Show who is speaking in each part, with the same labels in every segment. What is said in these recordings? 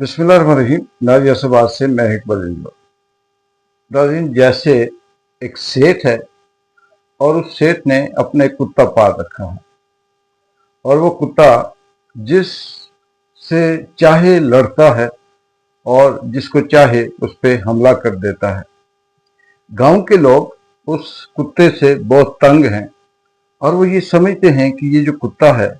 Speaker 1: बिस्मिल्लाहिर्रहमानिर्रहीम। नाजियाबाद से मैं इकबाल इंदौर। नाज़रीन, जैसे एक सेठ है और उस सेठ ने अपना एक कुत्ता पाल रखा है और वो कुत्ता जिस से चाहे लड़ता है और जिसको चाहे उस पे हमला कर देता है। गांव के लोग उस कुत्ते से बहुत तंग हैं और वो ये समझते हैं कि ये जो कुत्ता है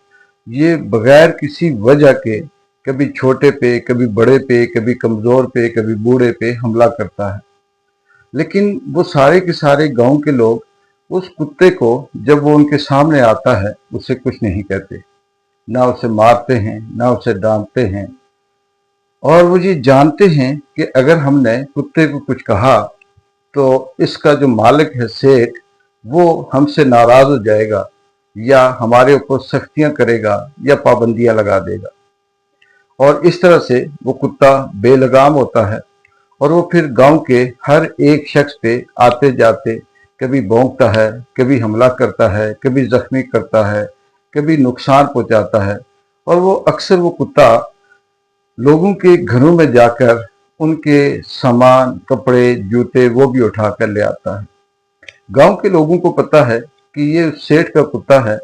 Speaker 1: ये बगैर किसी वजह के कभी छोटे पे, कभी बड़े पे, कभी कमज़ोर पे, कभी बूढ़े पे हमला करता है। लेकिन वो सारे के सारे गांव के लोग उस कुत्ते को जब वो उनके सामने आता है उसे कुछ नहीं कहते, ना उसे मारते हैं, ना उसे डांटते हैं। और वो ये जानते हैं कि अगर हमने कुत्ते को कुछ कहा तो इसका जो मालिक है सेठ, वो हमसे नाराज हो जाएगा या हमारे ऊपर सख्तियां करेगा या पाबंदियां लगा देगा। और इस तरह से वो कुत्ता बेलगाम होता है और वो फिर गांव के हर एक शख्स पे आते जाते कभी भौंकता है, कभी हमला करता है, कभी जख्मी करता है, कभी नुकसान पहुंचाता है। और वो अक्सर वो कुत्ता लोगों के घरों में जाकर उनके सामान, कपड़े, जूते वो भी उठा कर ले आता है। गांव के लोगों को पता है कि ये सेठ का कुत्ता है,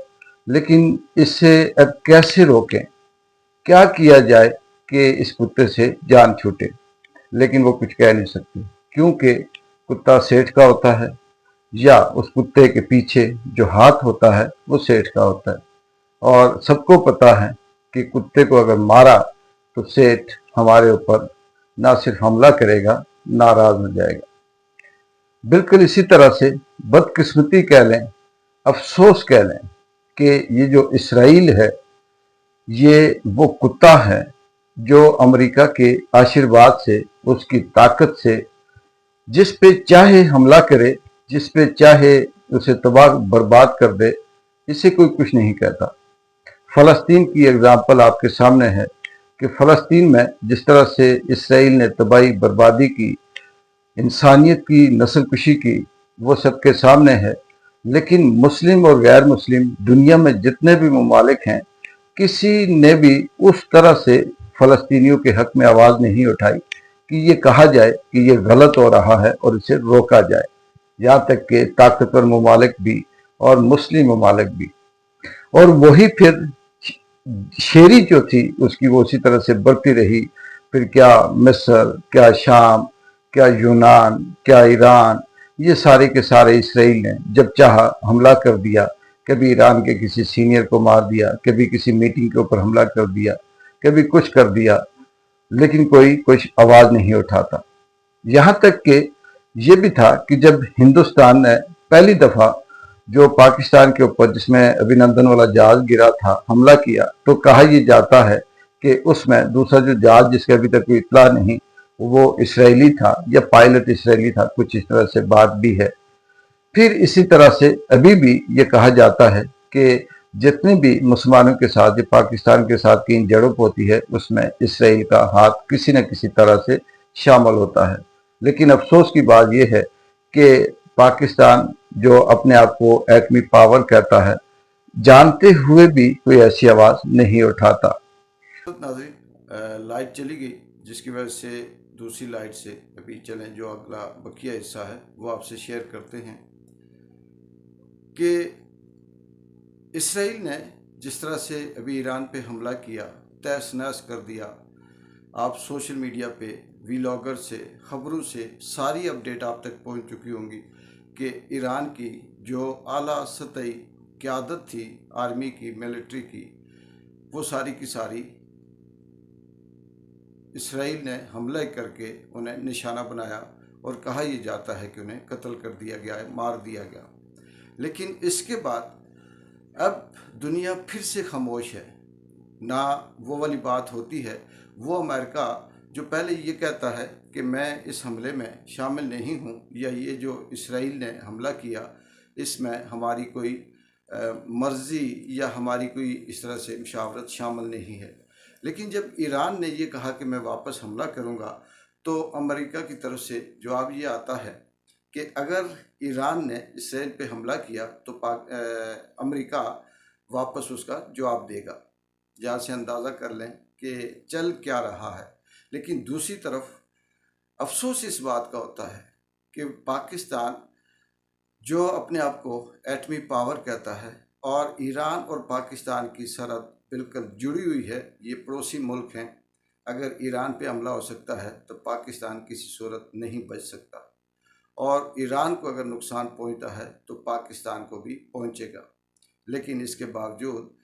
Speaker 1: लेकिन इससे अब कैसे रोकें, क्या किया जाए कि इस कुत्ते से जान छूटे। लेकिन वो कुछ कह नहीं सकते, क्योंकि कुत्ता सेठ का होता है या उस कुत्ते के पीछे जो हाथ होता है वो सेठ का होता है। और सबको पता है कि कुत्ते को अगर मारा तो सेठ हमारे ऊपर ना सिर्फ हमला करेगा, नाराज हो जाएगा। बिल्कुल इसी तरह से बदकिस्मती कह लें, अफसोस कह लें कि ये जो इसराइल है ये वो कुत्ता है जो अमेरिका के आशीर्वाद से, उसकी ताकत से जिस पे चाहे हमला करे, जिस पे चाहे उसे तबाह बर्बाद कर दे, इसे कोई कुछ नहीं कहता। फ़लस्तीन की एग्जाम्पल आपके सामने है कि फ़लस्तीन में जिस तरह से इसराइल ने तबाही बर्बादी की, इंसानियत की नस्लकुशी की, वो सबके सामने है। लेकिन मुस्लिम और गैर मुस्लिम दुनिया में जितने भी ममालिक हैं, किसी ने भी उस तरह से फ़लस्तीनियों के हक में आवाज़ नहीं उठाई कि ये कहा जाए कि ये गलत हो रहा है और इसे रोका जाए। यहाँ तक कि ताकतवर ममालिक भी और मुस्लिम ममालिक भी। और वही फिर शेरी जो थी उसकी वो उसी तरह से बढ़ती रही। फिर क्या मिस्र, क्या शाम, क्या यूनान, क्या ईरान, ये सारे के सारे इसराइल ने जब चाहा हमला कर दिया। कभी ईरान के किसी सीनियर को मार दिया, कभी किसी मीटिंग के ऊपर हमला कर दिया, कभी कुछ कर दिया, लेकिन कोई कुछ आवाज नहीं उठाता। यहाँ तक कि ये भी था कि जब हिंदुस्तान ने पहली दफा जो पाकिस्तान के ऊपर, जिसमें अभिनंदन वाला जहाज गिरा था, हमला किया, तो कहा यह जाता है कि उसमें दूसरा जो जहाज जिसके अभी तक कोई इतला नहीं, वो इसराइली था या पायलट इसराइली था, कुछ इस तरह से बात भी है। फिर इसी तरह से अभी भी ये कहा जाता है कि जितने भी मुसलमानों के साथ, जो पाकिस्तान के साथ की झड़प होती है, उसमें इसराइल का हाथ किसी न किसी तरह से शामिल होता है। लेकिन अफसोस की बात यह है कि पाकिस्तान जो अपने आप को एटमी पावर कहता है, जानते हुए भी कोई ऐसी आवाज़ नहीं उठाता।
Speaker 2: नाज़रीन, लाइट चली गई, जिसकी वजह से दूसरी लाइट से अभी चलें, जो अगला बकिया हिस्सा है वो आपसे शेयर करते हैं कि इसराइल ने जिस तरह से अभी ईरान पे हमला किया, तहस नहस कर दिया। आप सोशल मीडिया पे वीलॉगर से, खबरों से सारी अपडेट आप तक पहुंच चुकी होंगी कि ईरान की जो आला सतही क़यादत थी आर्मी की, मिलिट्री की, वो सारी की सारी इसराइल ने हमला करके उन्हें निशाना बनाया और कहा यह जाता है कि उन्हें कत्ल कर दिया गया है, मार दिया गया। लेकिन इसके बाद अब दुनिया फिर से खामोश है। ना वो वाली बात होती है, वो अमेरिका जो पहले ये कहता है कि मैं इस हमले में शामिल नहीं हूँ, या ये जो इसराइल ने हमला किया इसमें हमारी कोई मर्ज़ी या हमारी कोई इस तरह से मुशावरत शामिल नहीं है। लेकिन जब ईरान ने ये कहा कि मैं वापस हमला करूँगा, तो अमेरिका की तरफ से जवाब ये आता है कि अगर ईरान ने इसराइल पे हमला किया तो अमेरिका वापस उसका जवाब देगा। जहाँ से अंदाज़ा कर लें कि चल क्या रहा है। लेकिन दूसरी तरफ अफसोस इस बात का होता है कि पाकिस्तान जो अपने आप को एटमी पावर कहता है, और ईरान और पाकिस्तान की सरहद बिल्कुल जुड़ी हुई है, ये पड़ोसी मुल्क हैं। अगर ईरान पे हमला हो सकता है तो पाकिस्तान किसी सूरत नहीं बच सकता, और ईरान को अगर नुकसान पहुंचता है तो पाकिस्तान को भी पहुंचेगा। लेकिन इसके बावजूद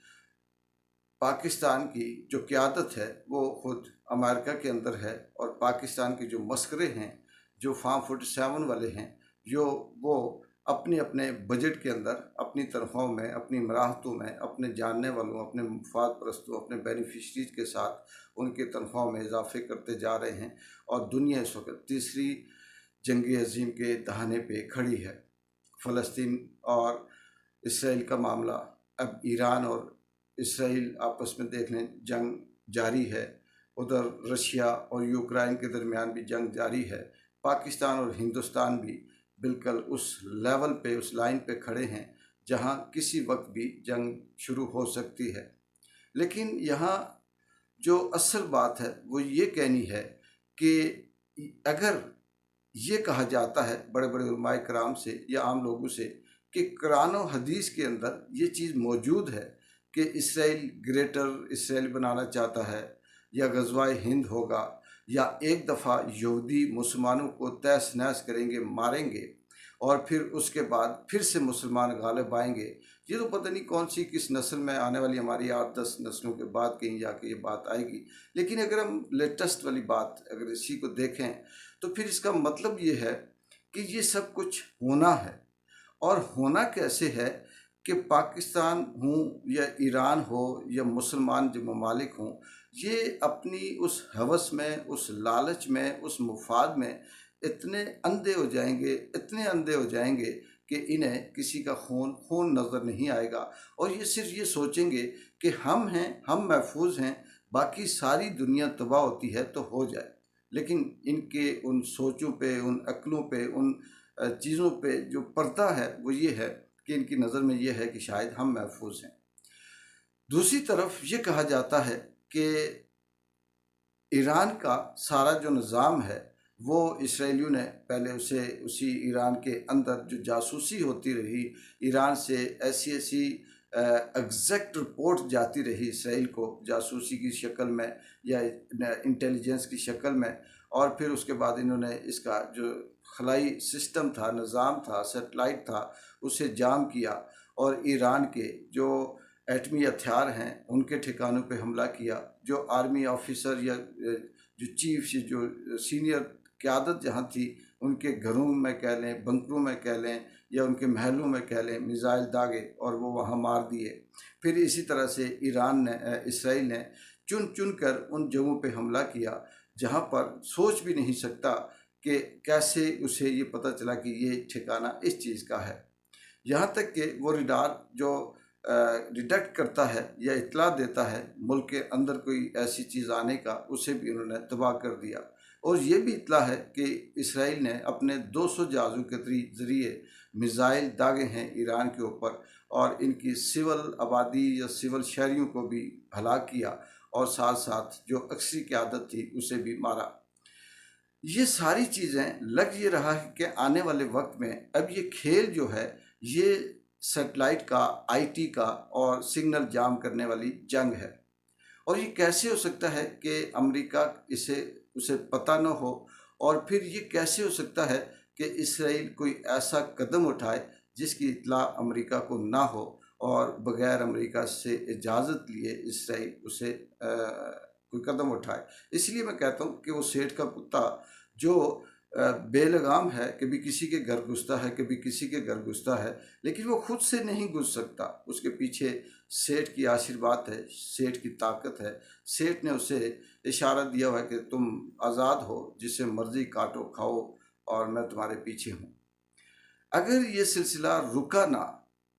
Speaker 2: पाकिस्तान की जो क़यादत है वो खुद अमेरिका के अंदर है, और पाकिस्तान के जो मस्करे हैं, जो फार्म 47 वाले हैं, जो वो अपने अपने बजट के अंदर अपनी तनख्वाहों में, अपनी मराहतों में, अपने जानने वालों, अपने मुफाद परस्तों, अपने बेनिफिशरीज के साथ उनके तनख्वाहों में इजाफे करते जा रहे हैं, और दुनिया इस वक्त तीसरी जंग अजीम के दहाने पे खड़ी है। फ़लस्तीन और इसराइल का मामला, अब ईरान और इसराइल आपस में देख लें, जंग जारी है। उधर रशिया और यूक्रेन के दरमियान भी जंग जारी है। पाकिस्तान और हिंदुस्तान भी बिल्कुल उस लेवल पे, उस लाइन पे खड़े हैं जहां किसी वक्त भी जंग शुरू हो सकती है। लेकिन यहाँ जो असल बात है वो ये कहनी है कि अगर ये कहा जाता है बड़े बड़े उलमाए कराम से या आम लोगों से कि कुरान और हदीस के अंदर ये चीज़ मौजूद है कि इसराइल ग्रेटर इसराइल बनाना चाहता है, या गज़वाए हिंद होगा, या एक दफ़ा यहूदी मुसलमानों को तहस नहस करेंगे, मारेंगे, और फिर उसके बाद फिर से मुसलमान गालिब आएंगे। ये तो पता नहीं कौन सी किस नस्ल में आने वाली, हमारी 8-10 नस्लों के बाद कहीं जाके ये बात आएगी। लेकिन अगर हम लेटेस्ट वाली बात अगर इसी को देखें तो फिर इसका मतलब ये है कि ये सब कुछ होना है, और होना कैसे है कि पाकिस्तान हो या ईरान हो या मुसलमान जो ममालिक हों, ये अपनी उस हवस में, उस लालच में, उस मुफाद में इतने अंधे हो जाएंगे, इतने अंधे हो जाएंगे कि इन्हें किसी का खून नज़र नहीं आएगा, और ये सिर्फ ये सोचेंगे कि हम हैं, हम महफूज हैं, बाकी सारी दुनिया तबाह होती है तो हो जाए। लेकिन इनके उन सोचों पे, उन अक्लों पे, उन चीज़ों पे जो पर्दा है वो ये है कि इनकी नज़र में ये है कि शायद हम महफूज हैं। दूसरी तरफ ये कहा जाता है कि ईरान का सारा जो निज़ाम है वो इसराइलियों ने पहले उसी ईरान के अंदर जो जासूसी होती रही, ईरान से ऐसी एग्जैक्ट रिपोर्ट जाती रही इसराइल को जासूसी की शक्ल में या इंटेलिजेंस की शक्ल में, और फिर उसके बाद इन्होंने इसका जो खलाई सिस्टम था, निज़ाम था, सेटेलाइट था, उसे जाम किया, और ईरान के जो एटमी हथियार हैं उनके ठिकानों पे हमला किया। जो आर्मी ऑफिसर या जो चीफ, जो सीनियर क़यादत जहाँ थी, उनके घरों में कह लें, बंकरों में कह लें, या उनके महलों में कह लें, मिसाइल दागे और वो वहाँ मार दिए। फिर इसी तरह से इसराइल ने चुन चुन कर उन जगहों पे हमला किया जहाँ पर सोच भी नहीं सकता कि कैसे उसे ये पता चला कि ये ठिकाना इस चीज़ का है। यहाँ तक कि वो रडार जो डिटेक्ट करता है या इत्तला देता है मुल्क के अंदर कोई ऐसी चीज़ आने का, उसे भी उन्होंने तबाह कर दिया। और ये भी इत्तला है कि इसराइल ने अपने 200 जहाज़ों के ज़रिए मिसाइल दागे हैं ईरान के ऊपर, और इनकी सिविल आबादी या सिविल शहरियों को भी हलाक किया, और साथ साथ जो अक्सरी क़यादत थी उसे भी मारा। ये सारी चीज़ें लग ये रहा है कि आने वाले वक्त में अब ये खेल जो है ये सेटेलाइट का, आईटी का और सिग्नल जाम करने वाली जंग है। और ये कैसे हो सकता है कि अमेरिका उसे पता न हो, और फिर ये कैसे हो सकता है कि इसराइल कोई ऐसा कदम उठाए जिसकी इत्तला अमेरिका को ना हो, और बग़ैर अमेरिका से इजाज़त लिए इसराइल उसे कोई कदम उठाए। इसलिए मैं कहता हूँ कि वो सेठ का कुत्ता जो बेलगाम है, कभी किसी के घर घुसता है, कभी किसी के घर घुसता है, लेकिन वो खुद से नहीं घुस सकता। उसके पीछे सेठ की आशीर्वाद है, सेठ की ताकत है। सेठ ने उसे इशारा दिया हुआ है कि तुम आज़ाद हो, जिसे मर्जी काटो खाओ, और मैं तुम्हारे पीछे हूँ। अगर ये सिलसिला रुका ना,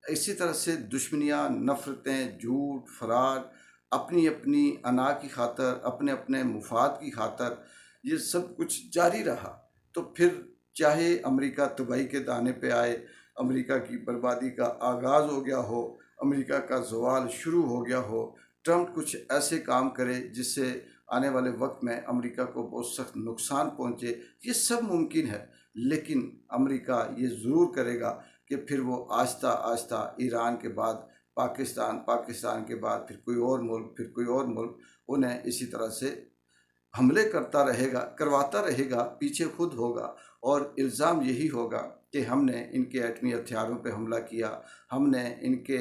Speaker 2: इसी तरह से दुश्मनियाँ, नफ़रतें, झूठ, फरार, अपनी अपनी अना की खातर, अपने अपने मुफाद की खातर ये सब कुछ जारी रहा, तो फिर चाहे अमेरिका तबाही के दाने पे आए, अमेरिका की बर्बादी का आगाज़ हो गया हो, अमेरिका का ज़वाल शुरू हो गया हो, ट्रंप कुछ ऐसे काम करे जिससे आने वाले वक्त में अमेरिका को बहुत सख्त नुकसान पहुंचे, ये सब मुमकिन है। लेकिन अमेरिका ये ज़रूर करेगा कि फिर वो आहिस्ता आहिस्ता ईरान के बाद पाकिस्तान, पाकिस्तान के बाद फिर कोई और मुल्क, फिर कोई और मुल्क, उन्हें इसी तरह से हमले करता रहेगा, करवाता रहेगा, पीछे खुद होगा और इल्ज़ाम यही होगा कि हमने इनके एटमी हथियारों पे हमला किया, हमने इनके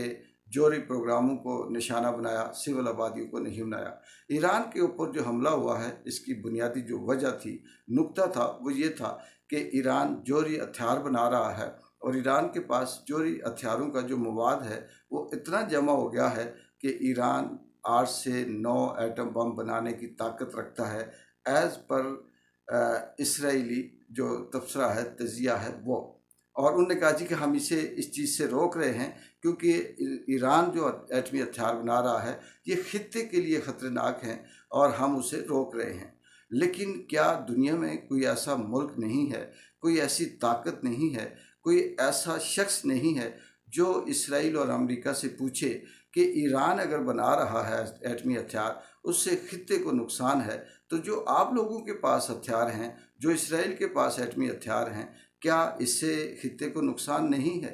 Speaker 2: जौहरी प्रोग्रामों को निशाना बनाया, सिविल आबादियों को नहीं बनाया। ईरान के ऊपर जो हमला हुआ है, इसकी बुनियादी जो वजह थी, नुक्ता था, वो ये था कि ईरान जौहरी हथियार बना रहा है और ईरान के पास जौहरी हथियारों का जो मवाद है वो इतना जमा हो गया है कि ईरान 8 से 9 एटम बम बनाने की ताकत रखता है, एज़ पर इसराइली जो तबसरा है, तजिया है वो। और उन्होंने कहा जी कि हम इसे इस चीज़ से रोक रहे हैं क्योंकि ईरान जो एटमी हथियार बना रहा है ये खित्ते के लिए ख़तरनाक है और हम उसे रोक रहे हैं। लेकिन क्या दुनिया में कोई ऐसा मुल्क नहीं है, कोई ऐसी ताकत नहीं है, कोई ऐसा शख्स नहीं है जो इसराइल और अमेरिका से पूछे कि ईरान अगर बना रहा है एटमी हथियार, उससे खित्ते को नुकसान है, तो जो आप लोगों के पास हथियार हैं, जो इसराइल के पास एटमी हथियार हैं, क्या इससे खित्ते को नुकसान नहीं है?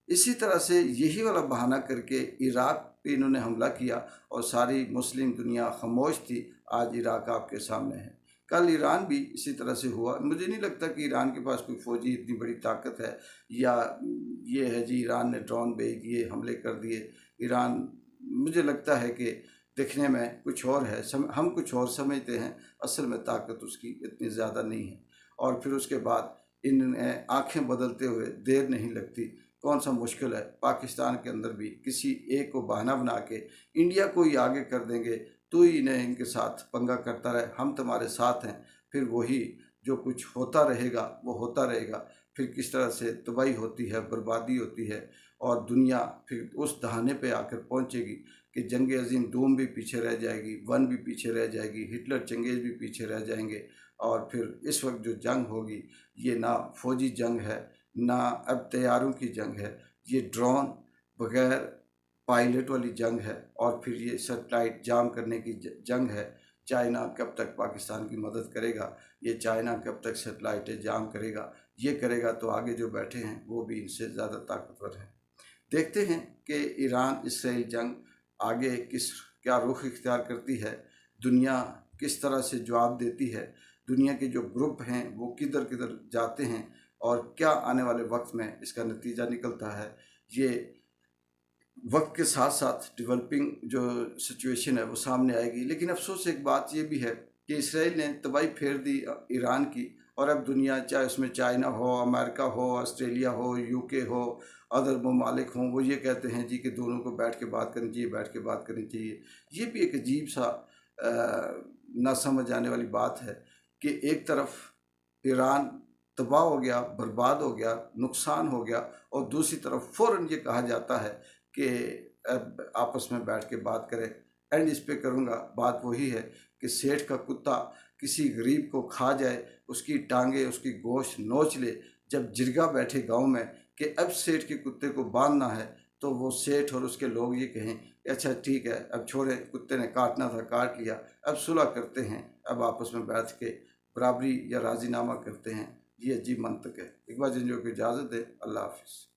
Speaker 2: इसी तरह से यही वाला बहाना करके इराक पे इन्होंने हमला किया और सारी मुस्लिम दुनिया खामोश थी। आज इराक आपके सामने है। कल ईरान भी इसी तरह से हुआ। मुझे नहीं लगता कि ईरान के पास कोई फौजी इतनी बड़ी ताकत है, या ये है जी ईरान ने ड्रोन भेज दिए, हमले कर दिए। ईरान, मुझे लगता है कि दिखने में कुछ और है, हम कुछ और समझते हैं, असल में ताकत उसकी इतनी ज़्यादा नहीं है। और फिर उसके बाद इन्हें आंखें बदलते हुए देर नहीं लगती। कौन सा मुश्किल है, पाकिस्तान के अंदर भी किसी एक को बहाना बना के इंडिया को ही आगे कर देंगे, तो ही इन्हें इनके साथ पंगा करता रहे, हम तुम्हारे साथ हैं। फिर वही जो कुछ होता रहेगा वो होता रहेगा। फिर किस तरह से तबाही होती है, बर्बादी होती है, और दुनिया फिर उस दहाने पे आकर पहुंचेगी कि जंग अजीम दूम भी पीछे रह जाएगी, वन भी पीछे रह जाएगी, हिटलर चंगेज़ भी पीछे रह जाएंगे। और फिर इस वक्त जो जंग होगी, ये ना फौजी जंग है, ना अब तैयारों की जंग है, ये ड्रोन बगैर पायलट वाली जंग है। और फिर ये सैटेलाइट जाम करने की जंग है। चाइना कब तक पाकिस्तान की मदद करेगा, ये चाइना कब तक सैटेलाइटें जाम करेगा, ये करेगा तो आगे जो बैठे हैं वो भी इनसे ज़्यादा ताकतवर हैं। देखते हैं कि ईरान इसराइल जंग आगे क्या रुख इख्तियार करती है, दुनिया किस तरह से जवाब देती है, दुनिया के जो ग्रुप हैं वो किधर किधर जाते हैं, और क्या आने वाले वक्त में इसका नतीजा निकलता है। ये वक्त के साथ साथ डेवलपिंग जो सिचुएशन है वो सामने आएगी। लेकिन अफसोस एक बात ये भी है कि इसराइल ने तबाही फेर दी ईरान की, और अब दुनिया, चाहे उसमें चाइना हो, अमेरिका हो, ऑस्ट्रेलिया हो, यूके हो, अदर ममालिक हों, वो ये कहते हैं जी कि दोनों को बैठ के बात करनी चाहिए, बैठ के बात करनी चाहिए। ये भी एक अजीब सा ना समझ आने वाली बात है कि एक तरफ ईरान तबाह हो गया, बर्बाद हो गया, नुकसान हो गया, और दूसरी तरफ फ़ौरन ये कहा जाता है कि अब आपस में बैठ के बात करें। एंड इस पे करूँगा, बात वही है कि सेठ का कुत्ता किसी गरीब को खा जाए, उसकी टांगे, उसकी गोश्त नोच ले, जब जिरगा बैठे गांव में कि अब सेठ के कुत्ते को बांधना है, तो वो सेठ और उसके लोग ये कहें अच्छा ठीक है, अब छोड़े, कुत्ते ने काटना था काट लिया, अब सुलह करते हैं, अब आपस में बैठ के बराबरी या राजीनामा करते हैं। ये अजीब मंतक है। इकबाल जंजो को इजाज़त दे। अल्लाह हाफिज़।